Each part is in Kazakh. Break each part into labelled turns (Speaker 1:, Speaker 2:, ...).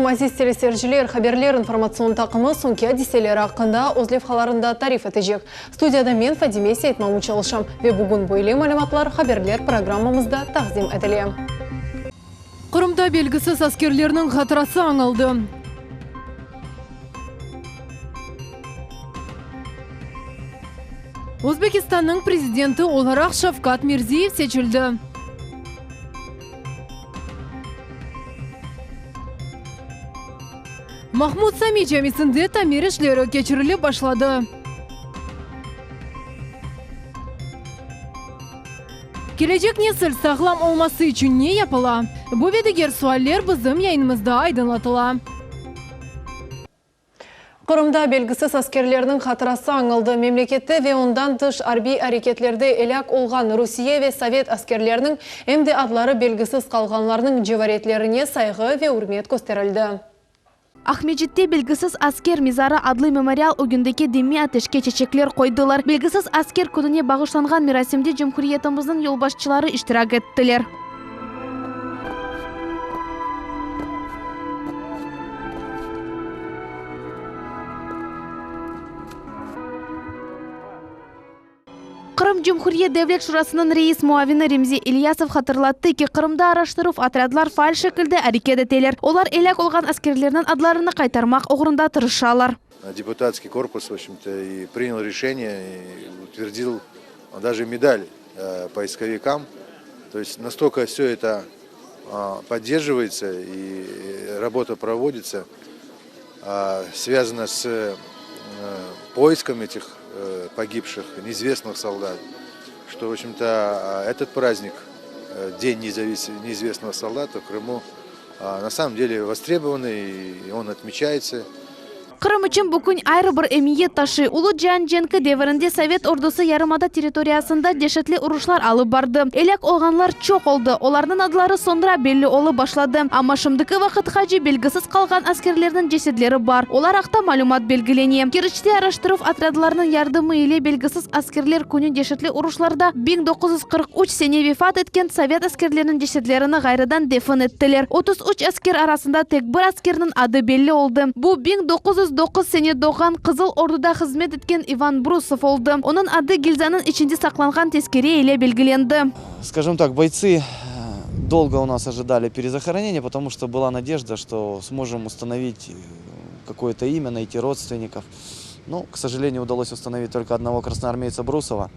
Speaker 1: Assalamu aziz телесерчилер, хаберлер информацион тақымы сонке диселер ақында Озлев қаларында тариф етежек. Студияда мен Фадиме Сейтмаму çalışам. Ве бүгін бойлы мәліматлар хаберлер программамызда тақзим әділем. Қырымда белгісіз аскерлерінің қатырасы аңылды. Өзбекистанның президенті оларақ Шавкат Мирзиев сечілді. Махмуд Сами жәмесінде тамир ішлері кечірілі башлады. Келечек несіл сағлам олмасы үшін не япыла? Бұл ведігер суаллер біздің яйынымызда айдынлатыла. Қырымда белгісіз аскерлерінің қатырасы аңылды. Мемлекетті ве ондан тыш арби әрекетлерді еляк олған Русия ве Совет аскерлерінің әмді адлары белгісіз қалғанларының жеваретлеріне сайғы ве үрмет көстерілді.
Speaker 2: Ахмеджитте белгісіз аскер мизары адлы мемориал үгіндеке деме атешке чечеклер қойдылар. Белгісіз аскер күніне бағышланған мирасимде Жумхуриетіміздің елбашчылары иштирак еттілер. Қырым Жумхурия Девлет Шурасының рейс муавины Ремзи Ильясов хатырлатты ки Қырымда араштырып отрядлар фаль шекілді әрекет етелер. Олар элек олған аскерлерінің адларыны қайтармақ оғырында тырышалар.
Speaker 3: Депутатский корпус, в общем-то, и принял решение, и утвердил даже медаль поисковикам. То есть настолько все это поддерживается и работа проводится, связана с поиском этих погибших, неизвестных солдат, что, в общем-то, этот праздник, День неизвестного солдата в Крыму, на самом деле востребованный, и он отмечается.
Speaker 2: Қырым үшін бүкін айры бір әмиет ташы. Улы Джан-Дженкі деверінде Совет ордусы ярымада территориясында дешетлі ұрушлар алып барды. Элек оғанлар чоқ олды. Олардың адлары сондыра белі олы башлады. Ама шымдықы вақыт қажы белгісіз қалған аскерлердің жеседлері бар. Олар ақта малюмат белгілене. Керіште араштырып отрядларының ярдымы еле белгісіз аскерлер күнін дешетлі ұрушларда 1943 сене вефат еткен Совет аскерлерінің жеседлеріні ғайрыдан дефін еттілер. 33 аскер арасында тек бір аскерінің ады белі олды. Бұл 1909 сене доған Қызыл ордуда қызмет еткен Иван Брусов олды. Оның ады гильзаның ішінде сақланған тескере еле белгіленді.
Speaker 4: Скажем так, бойцы долго у нас ожидали перезахоронения, потому что была надежда, что сможем установить какое-то имя, найти родственников. Но, к сожалению, удалось установить только одного красноармейца Брусова.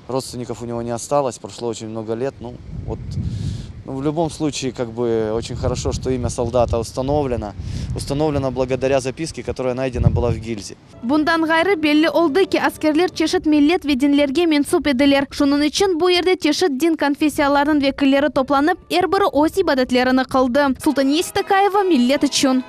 Speaker 4: Родственников у него не осталось, прошло очень много лет. В любом случае, очень хорошо, что имя солдата установлено. Установлено благодаря записке, которая найдена была в гильзе.
Speaker 2: Bundan gayrı belli oldu ki askерler çeşit millet ve dinlerge mensup ediler. Şunun için bu yerde çeşit din konfessiyalarının vekilleri toplanıp erbiri öz ibadetlerini kıldı. Султания Истакаева millet için.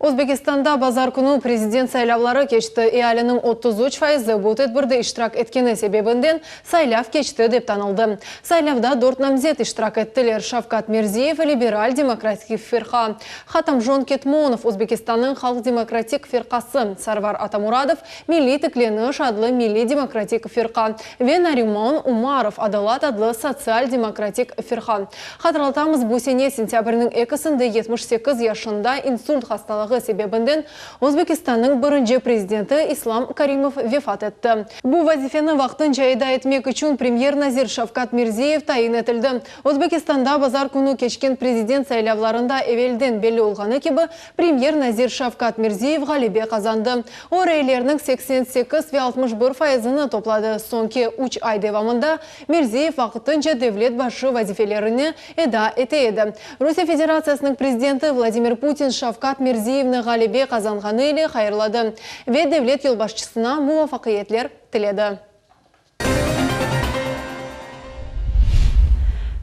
Speaker 1: Өзбекистанда базар күні президент сайлавлары кечті. Иалінің 33% бұт етбірді иштирак еткені себебінден сайлав кечті деп танылды. Сайлавда 4 намзет иштирак еттілер. Шавкат Мирзиев, либераль-демократик фирқа. Хатамжон Кетмонов, Өзбекистанның халық демократик фирқасы. Сарвар Атамурадов, Милли Тікленіш адлы Милли демократик фирқа. Вен Аримон Умаров, Адалат адлы социал-демократик фирқа. Хатыралтамыз бұл сене сентябрінің 2-сінде 78 яшында инсульт хасталығы себебінден Өзбекистанның бірінші президенті Ислам Каримов вефат етті. Бұл вазифені вақтын жайда етмек үшін премьер-назир Шавкат Мирзиев тайын етілді. Өзбекистанда базар күні кешкен президент сайлавларында евелден белі олғаны кебі премьер-назир Шавкат Мирзиев ғалибе қазанды. О рейлерінің 88-61%-ны топлады. Сонке 3 ай девамында Мирзиев вақытынша девлет башы вазифелеріне еда етейді. Русия Федерациясының президенті Владимир Путин Шавкат Мирзиев ғалибе қазанғаны елі қайырлады. Ве девлет елбашчысына муафақиетлер тіледі.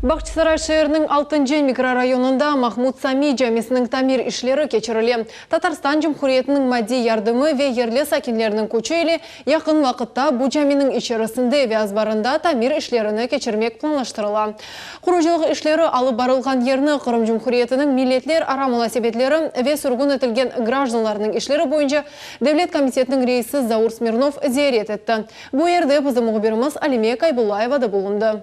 Speaker 1: Бақчысарай шайырының 6-й микрорайонында Махмуд Сами жәмесінің тамир ішлері кечірілі. Татарстан Жумхуриетінің мәди ярдымы ве ерлі сакинлерінің көчейлі яқын вақытта бұл жәменің ішерісінде вязбарында тамир ішлеріні кечірмек планлаштырыла. Құружылық ішлері алып барылған ерні Қырым Жумхуриетінің милетлер арамыла себетлері ве сүргін өтілген гражданларының ішлері бойынша Девлет комитетінің рейсі Заур Смирнов зиярет етті. Бұл ерде біздің мұғберіміз Алиме Кайбулаева да болынды.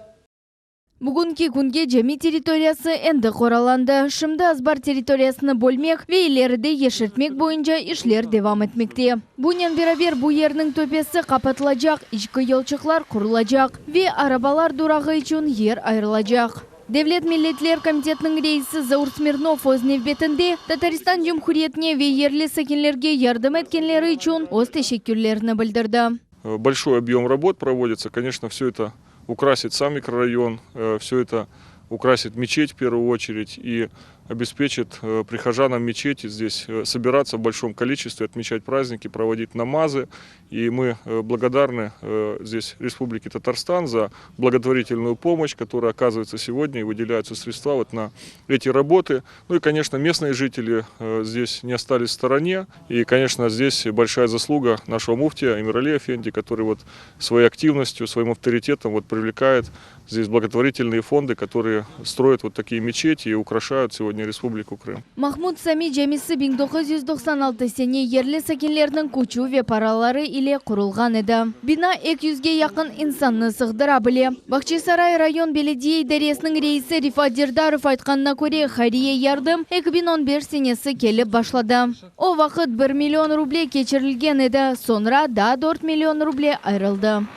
Speaker 2: Бүгінгі күнге жеми территориясы энді қораланды. Шымды азбар территориясыны бөлмек ве илерді ешіртмек бойынша ишлер девам етмекте. Бұнен берабер бұл ернің төпесі қапатылажақ, ішкі елчықлар құрылажақ ве арабалар дұрағы үшін ер айрылажақ. Devlet Milletler Komitetinin reisi Zaur Smirnov öz nevbetinde Tataristan Cumhuriyetine ve yerli sakinlerge yardım etkenleri için öz teşekkürlerini bildirdi.
Speaker 5: Большой объем работ проводится. Конечно, все это украсит сам микрорайон, все это украсит мечеть в первую очередь и обеспечит прихожанам мечети здесь собираться в большом количестве, отмечать праздники, проводить намазы. И мы благодарны здесь Республике Татарстан за благотворительную помощь, которая оказывается сегодня и выделяются средства вот на эти работы. Ну и, конечно, местные жители здесь не остались в стороне. И, конечно, здесь большая заслуга нашего муфтия Эмирали Эфенди, который вот своей активностью, своим авторитетом вот привлекает здесь благотворительные фонды, которые строят вот такие мечети и украшают сегодня Республику Крым.
Speaker 2: Махмуд Сами жемісі 1996 сене ерлі сәкенлерінің көчу ве паралары иле құрылған еді. Бина 200-ге яқын инсанны сығдыра біле. Бақчисарай район беледие идаресінің рейсі Рифат Дердаров айтқанына көре Харие ярдым 2015 сенесі келіп башлады. О вақыт 1 миллион рублей кечірілген еді, sonra да 4 миллион рублей айрылды.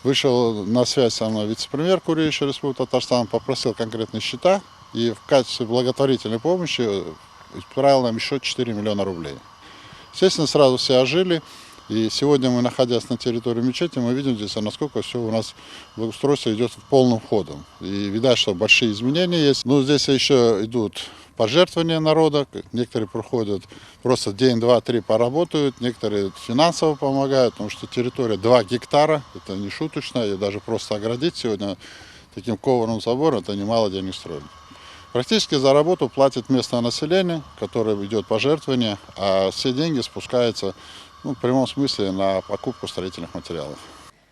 Speaker 6: Вышел на связь со мной вице-премьер Куриевича Республики Татарстан, попросил конкретные счета и в качестве благотворительной помощи отправил нам еще 4 миллиона рублей. Естественно, сразу все ожили. И сегодня мы, находясь на территории мечети, мы видим здесь, насколько все у нас благоустройство идет полным ходом. И видать, что большие изменения есть. Но здесь еще идут пожертвования народа. Некоторые проходят просто день, два, три поработают. Некоторые финансово помогают, потому что территория 2 гектара. Это не шуточно. Ее даже просто оградить сегодня таким кованым забором, это немало денег строили. Практически за работу платит местное население, которое идет пожертвование, а все деньги спускаются в прямом смысле на покупку строительных материалов.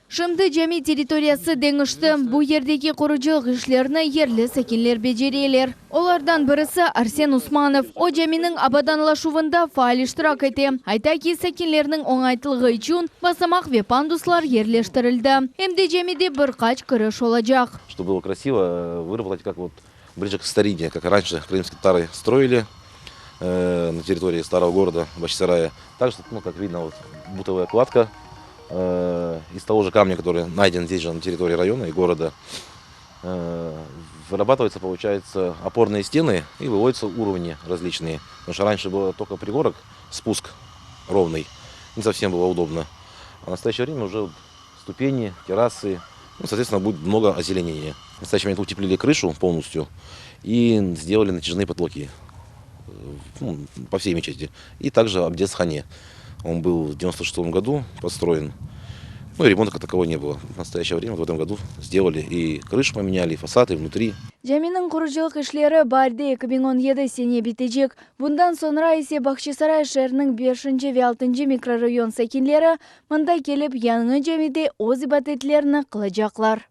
Speaker 2: Шымды жеми территориясы деңішті. Бұл ердегі құрыжылық ішлеріні ерлі сәкенлер бежерелер. Олардан бірісі Арсен Усманов. О жемінің абаданлашуында фаал иштирак ете. Айта ки сәкенлерінің оңайтылығы үшін басамақ ве пандуслар ерлештірілді. Эмде жемиде бір қач кіріш олажақ.
Speaker 7: Чтобы было красиво, выработать как вот ближе к старине, как раньше крымские татары строили на территории старого города Бахчисарая. Также, как видно, вот бутовая кладка из того же камня, который найден здесь же на территории района и города. Вырабатываются, получается, опорные стены и выводятся уровни различные. Потому что раньше было только пригорок, спуск ровный, не совсем было удобно. А в настоящее время уже ступени, террасы, соответственно, будет много озеленения. В настоящий момент утеплили крышу полностью и сделали натяжные потолки по всей мечети. И также обдез хане. Он был в 1996 году построен. Ну и ремонта как такового не было. В настоящее время, в этом году, сделали и крышу поменяли, и фасад, и внутри.
Speaker 2: Жемінің құрыжылық ішлері барды 2017 сене бітежек. Бұндан sonra есе Бахчисарай шәрінің 5-ші ве 6-ші микрорайон сәкенлері мұнда келіп яңы жемеде оз ибадетлеріні қылажақлар.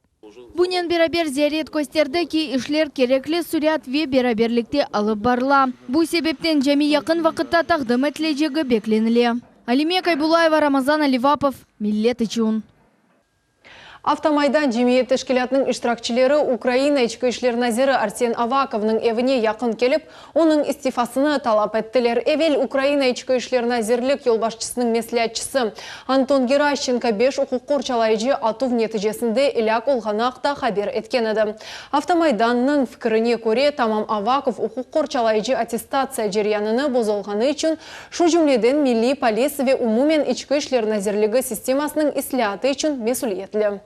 Speaker 2: Бұнен берабер зиярет көстерді ки ішлер кереклі сүрят ве бераберлікте алып барла. Бұл себептен жеми яқын вақытта тақдым әтлежегі бекленілі. Алиме Кайбулаева, Рамазан Аливапов, Миллет Ичун.
Speaker 1: Автомайдан жемиет тәшкилатының иштиракчылары Украина ички ишлер назиры Арсен Аваковның evine якын келіп, оның истифасыны талап еттілер. Эвел Украина ички ишлер назирлік елбашчысының меслиятчысы Антон Геращенко 5 укук корчалайжы ату нетижесінде иляк олғанақта хабер еткен еді. Автомайданның фікіріне көре Тамам Аваков укук корчалайжы аттестация жеряныны бозолғаны үшін шу жүмледен милли полис ве умумен ички ишлер назирлігі системасының ислияты үшін месулиетлі.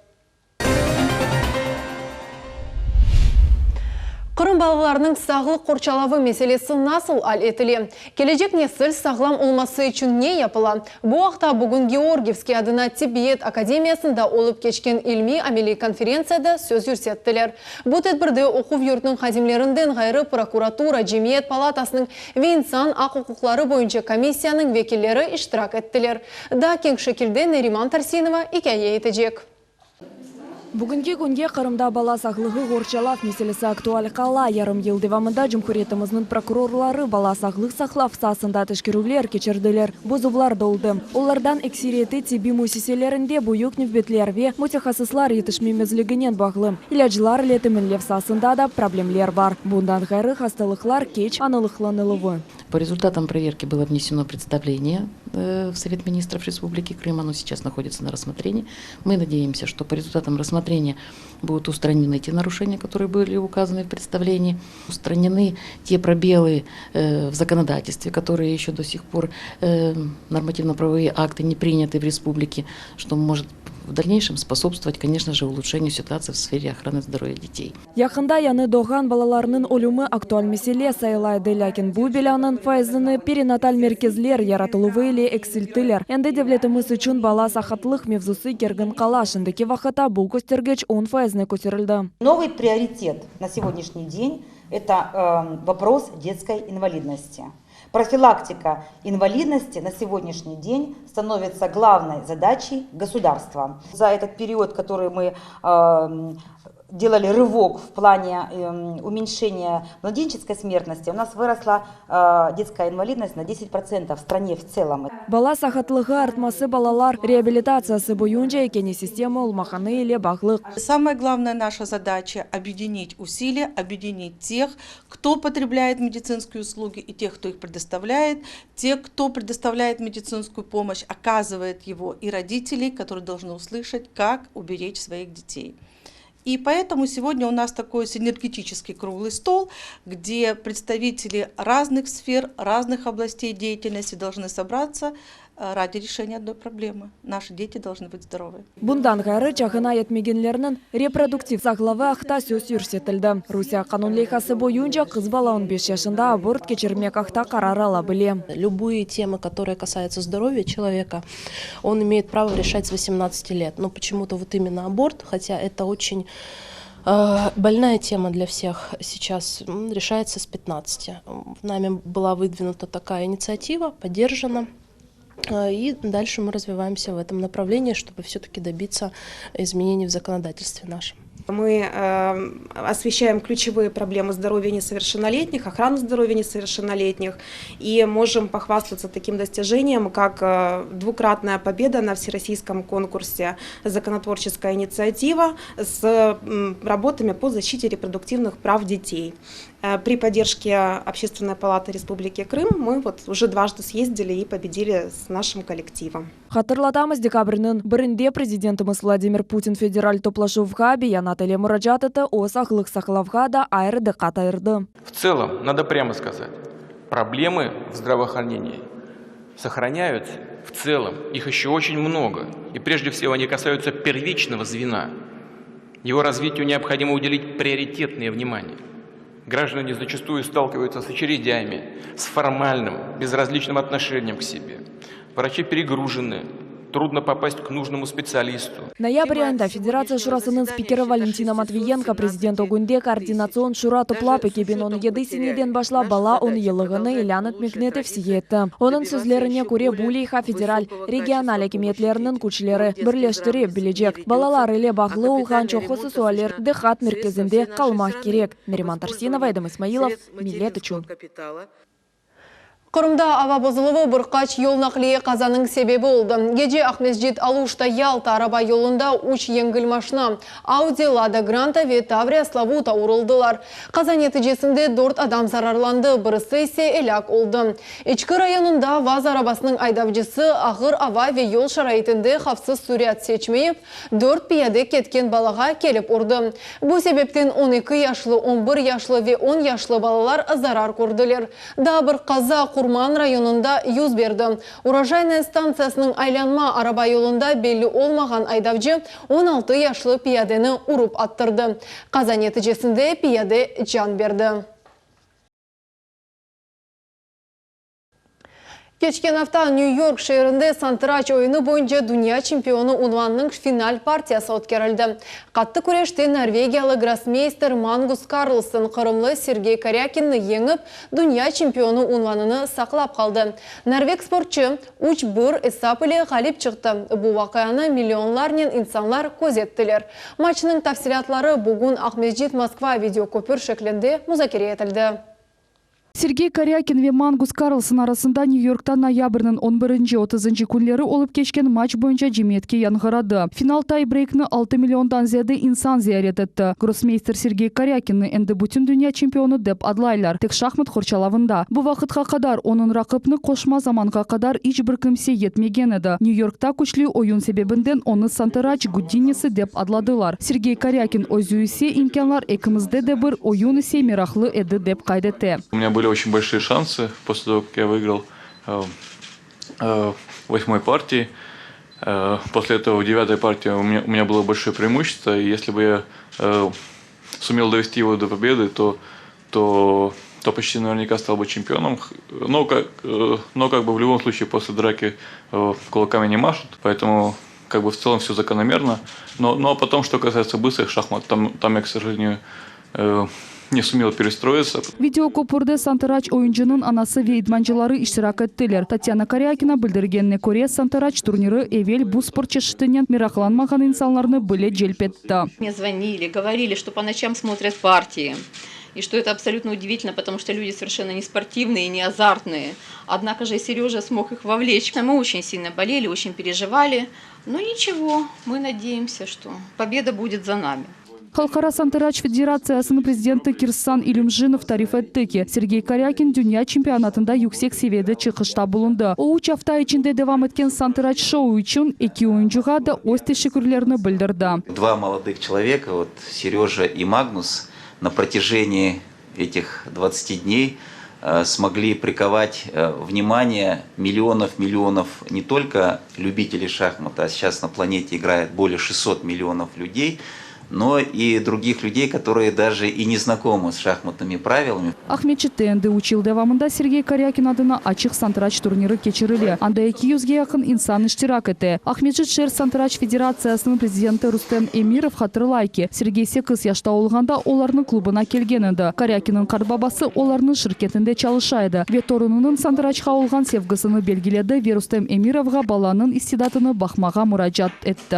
Speaker 1: Қырым балаларының сағылық қорчалавы меселесі насыл ал етілі. Кележек несіл сағлам олмасы үшін не япыла? Бұл ақта бүгін Георгиевский адына Тибет Академиясында олып кешкен ilmi амели конференцияда сөз үрсеттілер. Бұл тәдбірді оқу юртының қадимлерінден ғайры прокуратура, Жемиет палатасының вейнсан ақ құқықлары бойынша комиссияның векілері иштирак еттілер. Да кең шекілде Нериман Тарсинова икәйе етежек.
Speaker 8: Бүгінгі күнге Қырымда бала сақлығы ғорчалaf meselesi актуаль қала. Ярым ел девамында Жұмхуретіміздің прокурорлары бала сақлық сақлав сасында түшкірулер кечірділер. Бұзублар долды. Олардан эксиреті теби мусиселерінде бұйық невбетлерве мутехасыслар етішмемезлігінен бағлы. Иляджылар летімінлев сасында да проблемлер бар. Бұндан ғайры хасталықлар кеч анылықланылығы.
Speaker 9: По результатам проверки было внесено представление в Совет министров Республики Крым. Оно сейчас находится на рассмотрении. Мы надеемся, что по результатам рассмотрения будут устранены те нарушения, которые были указаны в представлении, устранены те пробелы в законодательстве, которые еще до сих пор нормативно-правовые акты не приняты в республике, что может в дальнейшем способствовать, конечно же, улучшению ситуации в сфере охраны здоровья детей.
Speaker 8: Яқында яны доған балаларының өлімі актуаль меселе сайылайды, ләкин бұл беланың файзыны перинаталь мерkezлер яратылуы еле эксилтілер. Әнді девлетіміз үшін бала сақатлық мевзусы кергін қала. Шындыки вақыта бұл көстергеч 10 файзыны көтерілді.
Speaker 10: Новый приоритет на сегодняшний день – это вопрос детской инвалидности. Профилактика инвалидности на сегодняшний день становится главной задачей государства. За этот период, который мы делали рывок в плане уменьшения младенческой смертности, у нас выросла детская инвалидность на 10% в стране в целом.
Speaker 8: Бала сахатлығы артмасы балалар реабилитациясы бойынша екені система олмақаны или бағлық.
Speaker 11: Самая главная наша задача – объединить усилия, объединить тех, кто потребляет медицинские услуги, и тех, кто их предоставляет, тех, кто предоставляет медицинскую помощь, оказывает его, и родителей, которые должны услышать, как уберечь своих детей. И поэтому сегодня у нас такой синергетический круглый стол, где представители разных сфер, разных областей деятельности должны собраться ради решения одной проблемы. Наши дети должны быть здоровы.
Speaker 8: Bundan gayrı çağına yetmegenlerinin reproduktiv sağlığı ақта söz yürsetildi. Rusya kanun leyhası boyunca kız bala 15 yaşında аборт кечірмек ақта қарар ала біле.
Speaker 12: Любые темы, которые касаются здоровья человека, он имеет право решать с 18 лет. Но почему-то вот именно аборт, хотя это очень больная тема для всех, сейчас решается с 15. Нами была выдвинута такая инициатива, поддержана. И дальше мы развиваемся в этом направлении, чтобы все-таки добиться изменений в законодательстве нашем.
Speaker 13: Мы освещаем ключевые проблемы здоровья несовершеннолетних, охраны здоровья несовершеннолетних и можем похвастаться таким достижением, как двукратная победа на всероссийском конкурсе «Законотворческая инициатива» с работами по защите репродуктивных прав детей. При поддержке Общественной палаты Республики Крым мы вот уже дважды съездили и победили с нашим коллективом.
Speaker 8: Хатырлатамыз декабрьнің бірінде президентіміз Владимир Путин федераль топлашуға биянатылы мұражат еті о сақлық сақлавға да айрды қатайырды.
Speaker 14: В целом, надо прямо сказать, проблемы в здравоохранении сохраняются в целом. Их еще очень много. И прежде всего они касаются первичного звена. Его развитию необходимо уделить приоритетное внимание. Граждане зачастую сталкиваются с очередями, с формальным, безразличным отношением к себе. Врачи перегружены, трудно попасть к нужному специалисту.
Speaker 8: Ноябрь айында Федерация шурасының спикері Валентина Матвиенко президент огунде координацион шура туплап екебен оны еді сенеден башла бала он елығыны илянат мекнеті всиетті. Оның сөзлеріне көре Булейха федераль региональ әкеметлерінің күчілері бірлештіріп білежек. Балалар еле бағлы олған чоқысы суалер дехат мерkezінде қалмақ керек. Нариман Тарсинова, Эдем Исмаилов, Милет үшін.
Speaker 1: Қырымда ава бұзылығы бұрқач ел нақлие қазаның себебі олды. Геже Ахмезжит Алушта Ялта араба yolunda уч еңгіл машина Ауди, Лада Гранта ве Таврия Славута урылдылар. Қаза нәтижесінде 4 адам зарарланды, бірісі ise эляк олды. Ичкі районында ВАЗ арабасының айдавжысы ағыр ава ве yol шарайтынды қавсыз сурят сечмейіп, 4 пияде кеткен балаға келіп ұрды. Бұл себептен 12 яшлы, 11 яшлы ве 10 яшлы балалар зарар көрділер. Да бір қаза Урман районында юз берді. Урожайная станциясының айланма араба yolunda белі олмаған айдавжы 16 яшлы пиядені ұрып аттырды. Қаза нәтижесінде пияде жан берді. Geçken hafta New York şehrinde satranç oyunu boyunca dünya çempionu unvanının final partiyası ötkərildi. Katlı kureşte Norvegiyalı grossmeister Magnus Carlsen Kırımlı Sergey Karyakin'ni yengip dünya çempionu unvanını saklap kaldı. Norveg sportçu 3-1 hesap ile galip çıktı. Bu vakayana milyonlarla insanlar koz ettiler. Maçının tafsilatları bugün Ahmedjit Moskva videokopür şeklinde müzakere edildi.
Speaker 2: Sergey Karyakin ve Magnus Carlsen arasında New York'ta noyabrının 11-30 günleri olup geçken maç boyunca cemiyetke yanğıradı. Final tie-break'ni 6 milyondan ziyade insan ziyaret etti. Grossmeister Sergey Karyakin'ni endi bütün dünya çempionu dep adlaylar. Tek şahmat xorçalavında. Bu vakitga kadar onun rakıbını koşma zamanga kadar hiç bir kimse yetmegen edi. New York'ta güçlü oyun sebebinden onu Santaraç Gudinisi dep adladılar. Sergey Karyakin özü ise imkanlar ekimizde de bir oyun ise meraklı edi dep kaydetti.
Speaker 15: Очень большие шансы после того, как я выиграл 8-й партии. После этого в 9-й партии у меня было большое преимущество. И если бы я сумел довести его до победы, то почти наверняка стал бы чемпионом. Но как бы в любом случае после драки кулаками не машут. Поэтому как бы в целом все закономерно. Но потом, что касается быстрых шахмат, там я, к сожалению, не сумел перестроиться.
Speaker 2: Videokopurda Santaraç oyuncunun anası ve idmancıları iştirak ettiler. Tatyana Karyakina bildirgenine göre Santaraç turniri evvel bu spor çeşitinin meraklanmagan insanlarını bile celp etti.
Speaker 16: Мне звонили, говорили, что по ночам смотрят партии. И что это абсолютно удивительно, потому что люди совершенно не спортивные, не азартные. Однако же Сережа смог их вовлечь. Мы очень сильно болели, очень переживали. Но ничего, мы надеемся, что победа будет за нами.
Speaker 2: Халкара Santaraç Federasyası'nın prezidenti Kirsan İlümjinov tarif etti ki Sergey Karyakin dünya çempionatında yüksek seviyede çıkışta bulundu. O 3 hafta içinde devam etken Santaraç Show için iki oyuncuya da öz teşekkürlerini bildirdi.
Speaker 17: Два молодых человека, вот Сережа и Магнус, на протяжении этих 20 дней смогли приковать внимание миллионов не только любителей шахмат, а сейчас на планете играет более 600 миллионов людей, но и других людей, которые даже и не знакомы с шахматными правилами.
Speaker 2: Ahmetçit'te endi 3 yıl devamında Sergey Karyakin adına açık Santaraç turniri geçirildi. Anda 200'ge yakın insan iştirak etti. Ahmetçit Şehir Santaraç Federasyası'nın prezidenti Rustem Emirov hatırlay ki Sergey 8 yaşta olganda onların klubuna kelgen edi. Karyakin'in karbabası onların şirketinde çalışaydı ve torununun Santaraç'a olgan sevgisini belgiledi ve Rustem Emirov'a balanın istidatını bakmağa müracaat etti.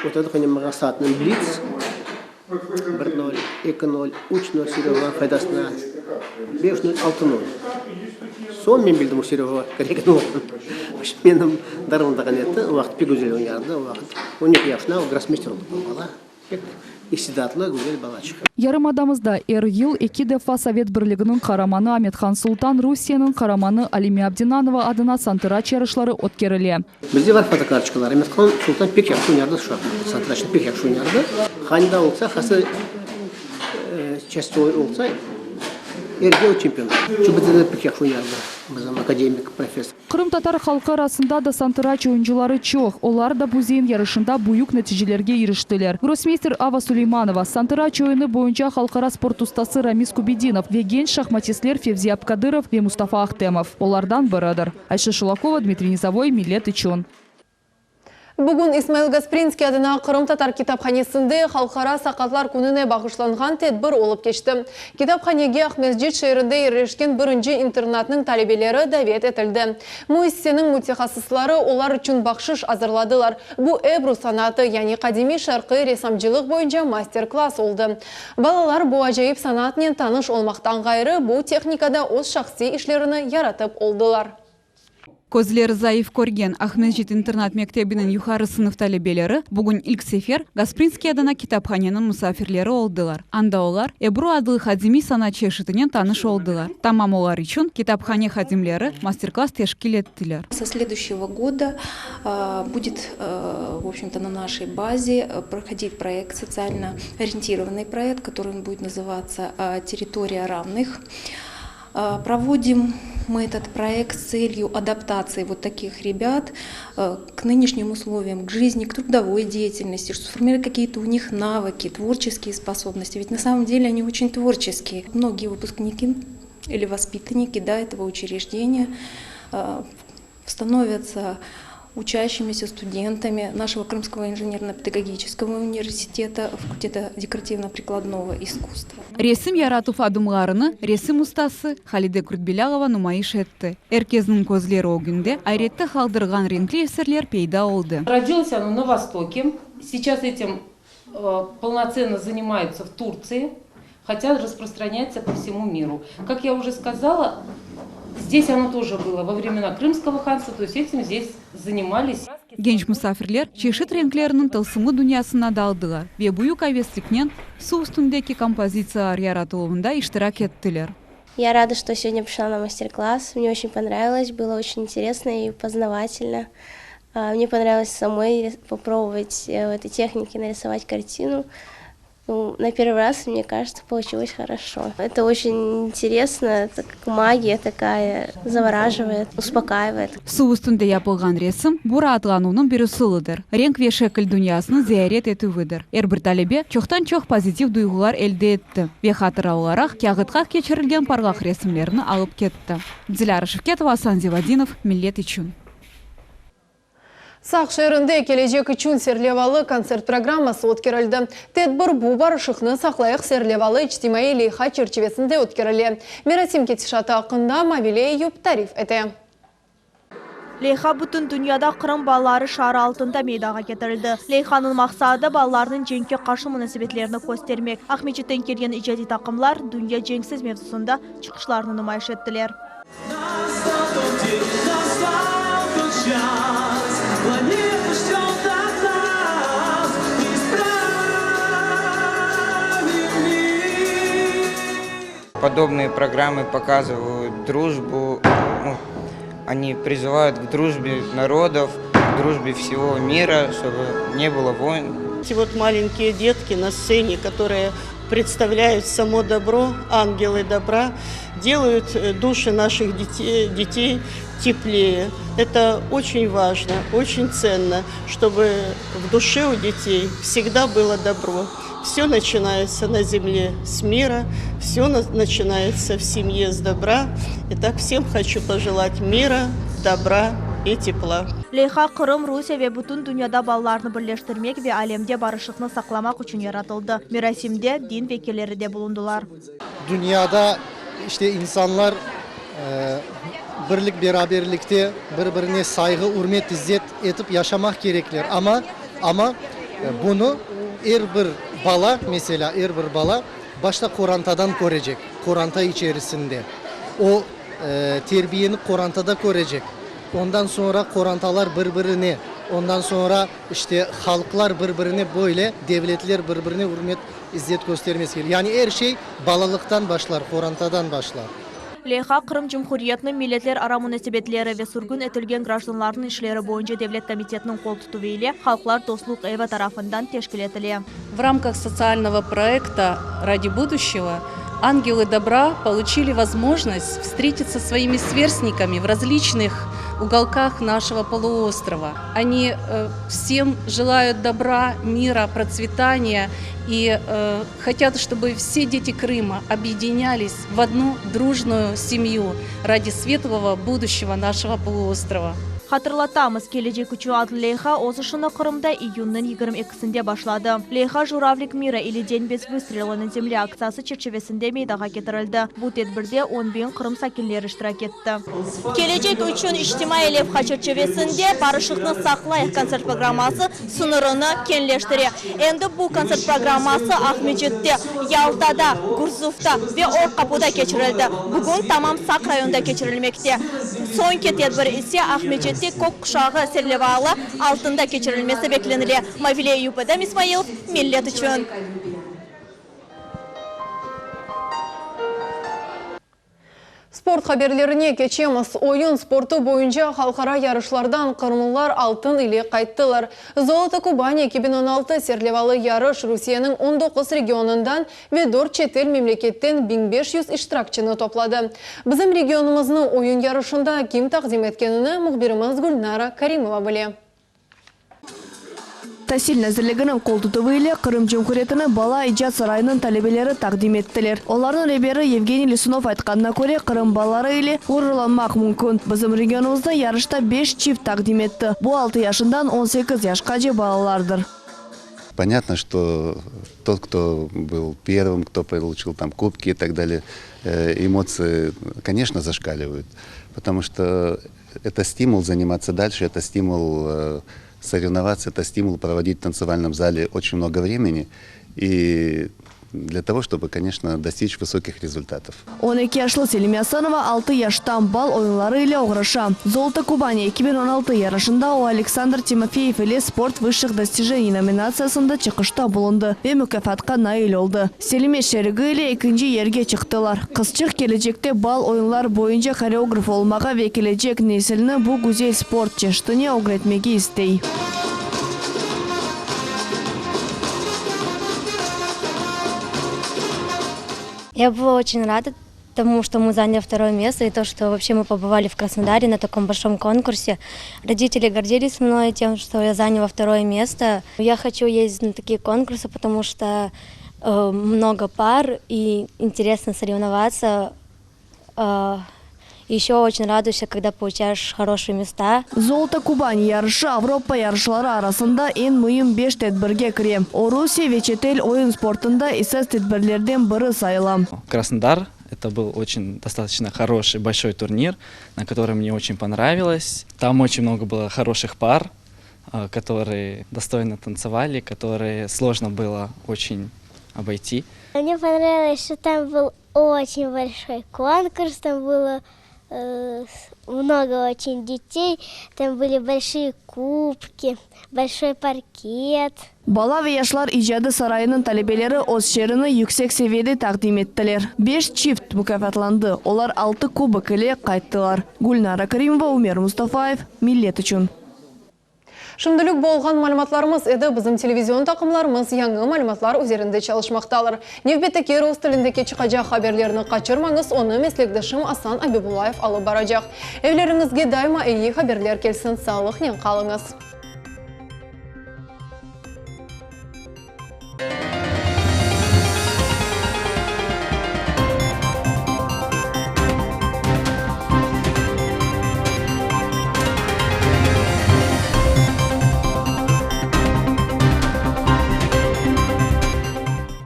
Speaker 18: Отырдық ойнамаға сатының блиц 1-0, 2-0, 3-0 Серега пайдасына 5-0, 6-0. Соны мен білдім о Серега Карякин оғын. Менің дарымындаған етті, уақыт пек өзел ойнарды, уақыт 12 yaşına гроссмейстер oldu bu bala. İstidatlı, güzel balacık.
Speaker 2: Yarımadamızda er yıl 2 defa Sovet Birliği'nin kahramanı Ahmetxan Sultan, Rusya'nın kahramanı Alimi Abdinanova adına Santaraç yarışları ötkərildi.
Speaker 18: Bizde var fotokartçılar. Ahmetxan Sultan pek yaxşı oynardı şu an. Santaraç'ta pek yaxşı oynardı. Hanida olsa, hası часть olsa erge o çempiyon. Şu bizde de pek yaxşı oynardı. Bizim akademik profesör.
Speaker 2: Kırım Tatar halkı arasında da Santaraç oyuncuları çok. Onlar da bu zeyn yarışında büyük neticelerge eriştiler. Grossmeister Ava Süleymanova, Santaraç oyunu boyunca halkara sport ustası Ramiz Kubedinov ve genç şahmatistler Fevzi Abkadırov ve Mustafa Ahtemov. Onlardan biridir. Ayşe Şulakova, Dmitri Nizavoy, Millet için.
Speaker 1: Bugün İsmail Gasprinski adına Kırım Tatar Kitapxanesinde Halkara Sakatlar Gününe bağışlanған tedbir olup geçti. Kitapxanege Ahmedjit şehrinde yerleşken birinci internatның talebeleri davet etildi. Müessesenin mütehassisleri onlar için bakşış hazırladılar. Bu Ebru sanatı yani kadimi şarkı resamcılık boyunca master-class oldu. Balalar bu acayip sanatla tanış olmaktan gayrı bu teknikada öz şahsi işlerini yaratıp oldular.
Speaker 19: Көзлері зайыф көрген Ахмеджит интернат мектебінің юхары сынып талебелері бүгін ilk sefer Gasprinski adına kitapxanenin musafirleri oldular. Анда олар Ebru adlı hadimi sanat çeşitінен таныш oldular. Tamam олар için kitapxane hadimleri мастер-класс teşkil ettiler.
Speaker 20: Со следующего года будет, в общем-то, на нашей базе проходить проект, социально ориентированный проект, который будет называться «Территория равных». Проводим мы этот проект с целью адаптации вот таких ребят к нынешним условиям, к жизни, к трудовой деятельности, что сформировать какие-то у них навыки, творческие способности. Ведь на самом деле они очень творческие. Многие выпускники или воспитанники этого учреждения становятся учащимися студентами нашего Крымского инженерно-педагогического университета, факультета декоративно-прикладного искусства.
Speaker 19: Resim yaratuf adımlarını resim ustası Halide Kurtbilagova numayiş etti. Herkesin gözleri o günde ayrıca kaldırgan renkli eserler peyda oldu.
Speaker 21: Родилось оно на Востоке. Сейчас этим полноценно занимаются в Турции, хотя распространяется по всему миру. Как я уже сказала, здесь оно тоже было во времена Крымского ханства, то есть этим здесь занимались.
Speaker 19: Genç misafirler çeşit renklerinin tılsımlı dünyasına daldılar ve büyük heveslikten su üstündeki kompozitsiyalar yaratılımında iştirak ettiler.
Speaker 22: Я рада, что сегодня пришла на мастер-класс. Мне очень понравилось, было очень интересно и познавательно. Мне понравилось самой попробовать в этой технике нарисовать картину. На первый раз, мне кажется, получилось хорошо. Это очень интересно, это как магия такая, завораживает, успокаивает.
Speaker 19: Su üstünde yapılgan resim bura atlanının bir usulüdür. Renk ve şekil dünyasını ziyaret etüvidir. Bir talebe çoktan çok pozitif duygular elde etti ve hatıra olarak kağıtқа geçirilgen pargak resimlerini alıp ketti. Dilara Şevketova, Hasan Zivadinov, Millet için.
Speaker 1: Сақ шерінде кележек үшін серлевалы концерт программасы өткерілді. Тедбір бұл барышықны сақлайық серлевалы ичтимai лейха черчевесінде өткерілі. Мерасим кетішаты ақында Мавиле Юп тариф әті.
Speaker 23: Лейха бүтін дүнияда Қырым балалары шары алтында мейдаға кетірілді. Лейханың мақсады балалардың жеңке қарсы мұнасибетлеріні көстермек. Ахмеджеттен келген ижади тақымлар дүния жеңсіз мевзусында чықышларını нұмайш еттілер.
Speaker 24: Подобные программы показывают дружбу, они призывают к дружбе народов, к дружбе всего мира, чтобы не было войн.
Speaker 25: Эти вот маленькие детки на сцене, которые представляют само добро, ангелы добра, делают души наших детей теплее. Это очень важно, очень ценно, чтобы в душе у детей всегда было добро. Все начинается на земле с мира, все начинается в семье с добра. И так всем хочу пожелать мира, добра и тепла.
Speaker 23: Лейха Қырым, Русия ve bütün dünyada балаларны birleştirmek ve alemde barışıkны saklamak için yaratıldı. Merasimde din vekilleri de bulundular.
Speaker 26: Dünyada işte insanlar birlik beraberlikte birbirine saygı, hürmet, izzet etip yaşamak gerekler. Ama bunu bir bala, mesela bir bala başta Kur'an'dan görecek. Kur'an'ta içerisinde. O terbiyeni Kur'an'da görecek. Ondan sonra Kur'an'talar birbirine, ondan sonra işte halklar birbirine böyle, devletler birbirine hürmet, izzet göstermesi gerekir. Yani her şey balalıktan başlar, Kur'an'dan başlar.
Speaker 23: Лейха Қырым Cumhuriyeti'nin milletler ara münasebetleri ve sürgün etilgen гражданлардың işleri boyunca devlet komitetinin kol tutuvu ile Halklar Dostluk Evi tarafından teşkil edildi.
Speaker 27: В рамках социального проекта «Ради будущего» ангелы добра получили возможность встретиться со своими сверстниками в различных уголках нашего полуострова. Они всем желают добра, мира, процветания и хотят, чтобы все дети Крыма объединялись в одну дружную семью ради светлого будущего нашего полуострова.
Speaker 23: Hatırlatamız, Gelecek Üçü adlı Leyha ozышыны Қырымда июньнің 22-сінде başladı. Leyha Журавлик мира или День без выстрела на земле акциясы çerçevesinde meydağa getirildi. Bu tedbirde 10 bin Қырым sakilleri iştirak etti. Gelecek Üçün içtimai levha çerçevesinde barışıkны saqlayıq konsert programması sınırını kenleştiriyor. Endi bu konsert programması Ahmedjet'te, Yaltada, Gurzuf'ta ve Orqapu'da geçirildi. Bugün tamam Sak rayonunda geçirilmekte. Sonki tedbir ise Ahmedjet'te Kok kuşağı serlevalı altında geçirilmesi bekleniliyor. Mavile Yupedem İsmailov, Millet için.
Speaker 1: Спорт хаберлеріне кечеміз. Ойын спорты бойынша халқара ярышлардан қырмылар алтын иле қайттылар. Золото Кубани 2016 серлевалы ярыш Русияның 19 регионындан ve 4 четел мемлекеттен 1500 иштиракчыны топлады. Bizim регионымызның ойын ярышында ким тақдим еткенini мұхбирimiz Гүлнара Каримова біле.
Speaker 23: Тәсіл нәзірлігінің қолтутывы елі Қырым Жемқұретіні бала ижат сарайының талебелері тақдим еттілер. Олардың ребері Евгений Лисунов айтқанына көре Қырым балары елі орырланмақ мүмкін. Bizim регионымызда ярышта 5 чифт тақдим етті. Бұл 6 яшындан 18 яшқа же балалардыр.
Speaker 3: Понятно, что тот, кто был первым, кто получил там кубки и так далее, эмоции, конечно, зашкаливают. Потому что это стимул заниматься дальше, это стимул соревноваться, это стимул проводить в танцевальном зале очень много времени и для того, чтобы, конечно, достичь высоких результатов.
Speaker 23: 12 яшлы Селим Ясанова 6 яштан бал ойынлары ile оғырыша. Золото Кубани 2016 ярышында у Александр Тимофеев ile спорт высших достижений номинациясында чықышта болынды ve mükafatқа nail oldu. Селиме шерігі ile ikinci yerге çıktılar. Kızçық келечекте бал ойынлар бойынша хореограф olmağa ve келечек nesilini bu güzel sport çeşitine öğretmegi istey.
Speaker 4: Я была очень рада тому, что мы заняли 2 место, и то, что вообще мы побывали в Краснодаре на таком большом конкурсе. Родители гордились мной тем, что я заняла 2 место. Я хочу ездить на такие конкурсы, потому что много пар и интересно соревноваться. Еще очень радуюсь, когда получаешь хорошие места.
Speaker 23: Золото Кубани ярышы Авропа ярышлары арасында en mühim 5 tedbirге кіре. Орусия ve çetel oyun спортында esas tedbirlerden biri sayılam.
Speaker 5: Краснодар – это был очень достаточно хороший, большой турнир, на котором мне очень понравилось. Там очень много было хороших пар, которые достойно танцевали, которые сложно было очень обойти.
Speaker 6: Мне понравилось, что там был очень большой конкурс, там было много очень детей, там были большие кубки, большой паркет.
Speaker 23: Бала ve yaşlar icadi sarayının talebeleri öz şerini yüksek seviyede takdim ettiler. 5 çift mükafatlandı. Olar 6 kubok ile kayttılar. Gülnara Karimova, Umar Mustafaev, Millet üçün.
Speaker 1: Şimdilik bolğan malumatlarımız edi. Bizim televizyon takımlarımız yangi malumatlar üzerinde çalışmaktalar. Nevbette Rus tilindeki çıkacak haberlerini kaçırmanız, onu meslektaşım Asan Abibulayev alıp baracak. Evlerinizge daima iyi haberler kelsin, sağlıkla kalınız.